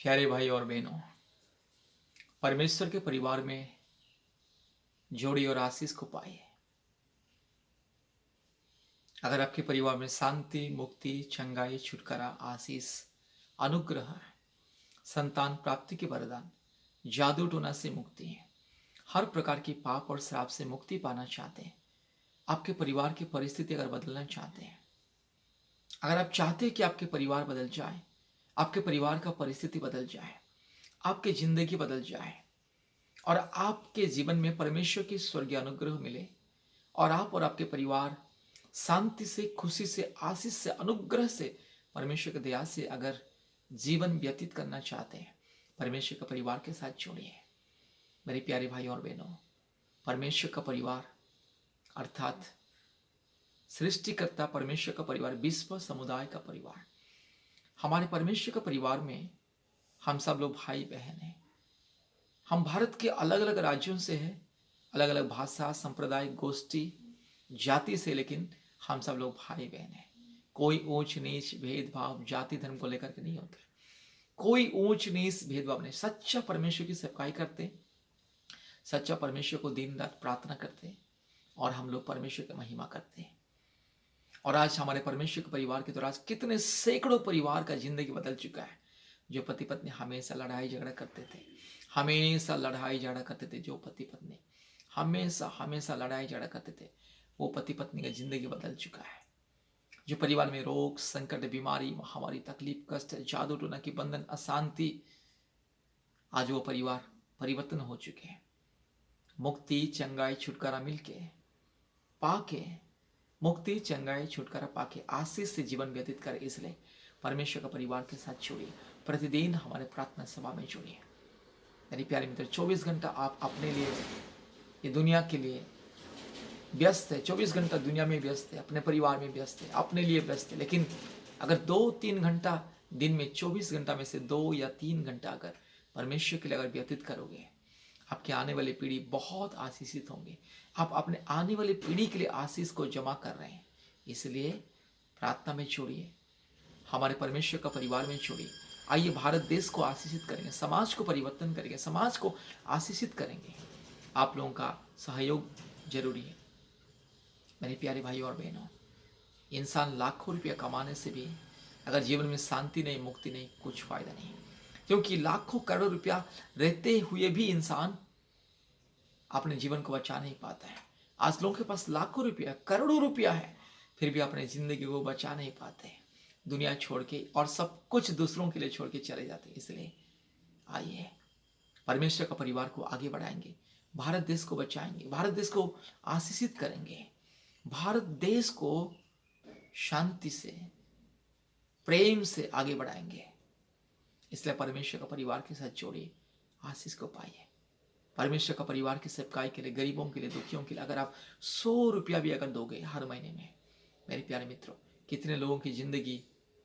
प्यारे भाई और बहनों, परमेश्वर के परिवार में जोड़ी और आशीष को पाइए। अगर आपके परिवार में शांति, मुक्ति, चंगाई, छुटकारा, आशीष, अनुग्रह, संतान प्राप्ति के वरदान, जादू टोना से मुक्ति है, हर प्रकार की पाप और श्राप से मुक्ति पाना चाहते हैं, आपके परिवार की परिस्थिति अगर बदलना चाहते हैं, अगर आप चाहते हैं कि आपके परिवार बदल जाए, आपके परिवार का परिस्थिति बदल जाए, आपकी जिंदगी बदल जाए और आपके जीवन में परमेश्वर की स्वर्गीय अनुग्रह मिले और आप और आपके परिवार शांति से, खुशी से, आशीष से, अनुग्रह से, परमेश्वर की दया से अगर जीवन व्यतीत करना चाहते हैं, परमेश्वर के परिवार के साथ जोड़िए। मेरे प्यारे भाई और बहनों, परमेश्वर का परिवार अर्थात सृष्टिकर्ता परमेश्वर का परिवार, विश्व समुदाय का परिवार, हमारे परमेश्वर का परिवार में हम सब लोग भाई बहन हैं। हम भारत के अलग अलग राज्यों से हैं, अलग अलग भाषा, संप्रदाय, गोष्ठी, जाति से, लेकिन हम सब लोग भाई बहन हैं। कोई ऊंच नीच भेदभाव जाति धर्म को लेकर के नहीं होता, कोई ऊंच नीच भेदभाव नहीं। सच्चा परमेश्वर की सेवकाई करते, सच्चा परमेश्वर को दिन रात प्रार्थना करते और हम लोग परमेश्वर की महिमा करते हैं। और आज हमारे परमेश्वर के परिवार के द्वारा कितने सैकड़ों परिवार का जिंदगी बदल चुका है। जो पति पत्नी हमेशा लड़ाई झगड़ा करते थे, हमेशा लड़ाई झगड़ा करते थे, जो पति पत्नी हमेशा हमेशा लड़ाई झगड़ा करते थे, वो पति पत्नी का जिंदगी बदल चुका है। जो परिवार में रोग, संकट, बीमारी, महामारी, तकलीफ, कष्ट, जादू टोना की बंधन, अशांति, आज वो परिवार परिवर्तन हो चुके हैं। मुक्ति, चंगाई, छुटकारा मिलके पाके, मुक्ति, चंगाई, छुटकारा पाके आशीष से जीवन व्यतीत करे। इसलिए परमेश्वर का परिवार के साथ जुड़िए, प्रतिदिन हमारे प्रार्थना सभा में जुड़िए। मेरे प्यारे मित्र, 24 घंटा आप अपने लिए, ये दुनिया के लिए व्यस्त है, 24 घंटा दुनिया में व्यस्त है, अपने परिवार में व्यस्त है, अपने लिए व्यस्त है। लेकिन अगर 2-3 घंटा दिन में, 24 घंटा में से 2 या 3 घंटा अगर परमेश्वर के लिए अगर व्यतीत करोगे, आपकी आने वाली पीढ़ी बहुत आशीषित होंगे। आप अपने आने वाली पीढ़ी के लिए आशीष को जमा कर रहे हैं। इसलिए प्रार्थना में छोड़िए, हमारे परमेश्वर का परिवार में छोड़िए। आइए भारत देश को आशीषित करेंगे, समाज को परिवर्तन करेंगे, समाज को आशीषित करेंगे। आप लोगों का सहयोग जरूरी है। मेरे प्यारे भाई और बहनों, इंसान लाखों रुपया कमाने से भी अगर जीवन में शांति नहीं, मुक्ति नहीं, कुछ फायदा नहीं। क्योंकि लाखों करोड़ रुपया रहते हुए भी इंसान अपने जीवन को बचा नहीं पाता है। आज लोगों के पास लाखों रुपया, करोड़ों रुपया है, फिर भी अपने जिंदगी को बचा नहीं पाते, दुनिया छोड़ के और सब कुछ दूसरों के लिए छोड़ के चले जाते। इसलिए आइए परमेश्वर का परिवार को आगे बढ़ाएंगे, भारत देश को बचाएंगे, भारत देश को आशीषित करेंगे, भारत देश को शांति से, प्रेम से आगे बढ़ाएंगे। इसलिए परमेश्वर का परिवार के साथ जोड़िए, आशीष को पाइए। परमेश्वर का परिवार की सेवकाई के लिए, गरीबों के लिए, दुखियों के लिए अगर आप 100 रुपया भी अगर दोगे हर महीने में, मेरे प्यारे मित्रों, कितने लोगों की जिंदगी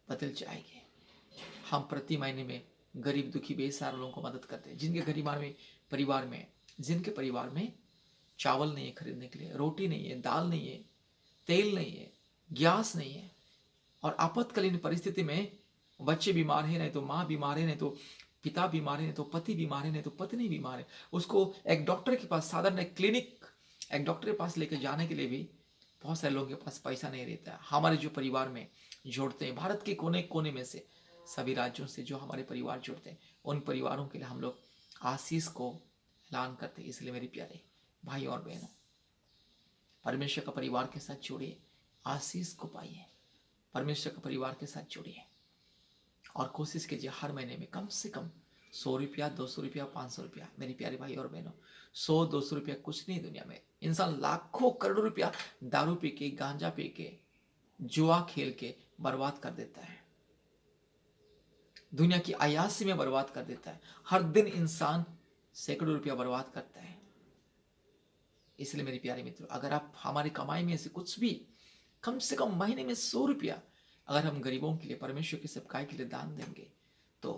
बदल जाएगी। हम प्रति महीने में गरीब, दुखी, बेसहारा लोगों को मदद करते हैं, जिनके जिनके परिवार में चावल नहीं है खरीदने के लिए, रोटी नहीं है, दाल नहीं है, तेल नहीं है, गैस नहीं है, और आपातकालीन परिस्थिति में बच्चे बीमार है, नहीं तो माँ बीमार है, नहीं तो पिता बीमार है, नहीं तो पति बीमार है, नहीं तो पत्नी बीमार है, उसको एक डॉक्टर के पास, साधारण एक क्लिनिक, एक डॉक्टर के पास लेकर जाने के लिए भी बहुत सारे लोगों के पास पैसा नहीं रहता है। हमारे जो परिवार में जोड़ते हैं, भारत के कोने कोने में से, सभी राज्यों से जो हमारे परिवार जुड़ते हैं, उन परिवारों के लिए हम लोग आशीष को ऐलान करते हैं। इसलिए मेरे प्यारे भाई और बहनों, परमेश्वर का परिवार के साथ जुड़िए, आशीष को पाइए। परमेश्वर के परिवार के साथ जुड़िए और कोशिश कीजिए हर महीने में कम से कम 100 रुपया, 200 रुपया, 500 रुपया। मेरे प्यारे भाई और बहनों, 100-200 रुपया कुछ नहीं दुनिया में। इंसान लाखों करोड़ों रुपया दारू पी के, गांजा पी के, जुआ खेल के बर्बाद कर देता है, दुनिया की अयासी में बर्बाद कर देता है। हर दिन इंसान सैकड़ों रुपया बर्बाद करता है। इसलिए मेरे प्यारे मित्रों, अगर आप हमारी कमाई में से कुछ भी, कम से कम महीने में 100 रुपया अगर हम गरीबों के लिए, परमेश्वर की सेवकाई के लिए दान देंगे, तो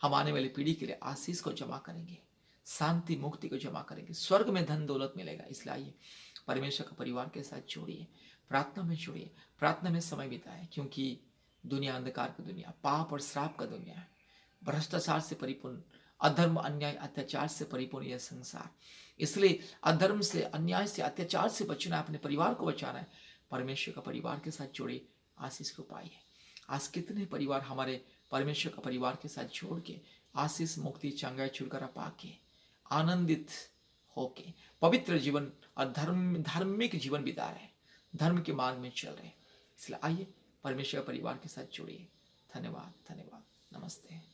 हम आने वाली पीढ़ी के लिए आशीष को जमा करेंगे, शांति, मुक्ति को जमा करेंगे, स्वर्ग में धन दौलत मिलेगा। इसलिए आइए परमेश्वर का परिवार के साथ जोड़िए, प्रार्थना में जुड़िए, प्रार्थना में समय बिताए, क्योंकि दुनिया अंधकार की दुनिया, पाप और श्राप का दुनिया है। भ्रष्टाचार से परिपूर्ण, अधर्म, अन्याय, अत्याचार से परिपूर्ण यह संसार। इसलिए अधर्म से, अन्याय से, अत्याचार से बचना है, अपने परिवार को बचाना है। परमेश्वर का परिवार के साथ जुड़े, आशीष को पाइए। आज कितने परिवार हमारे परमेश्वर का परिवार के साथ जोड़ के आशीष, मुक्ति, चंगाई, छुटकारा पाके आनंदित होके पवित्र जीवन और धार्मिक जीवन बिता रहे, धर्म के मार्ग में चल रहे। इसलिए आइए परमेश्वर परिवार के साथ जुड़िए। धन्यवाद, धन्यवाद, नमस्ते।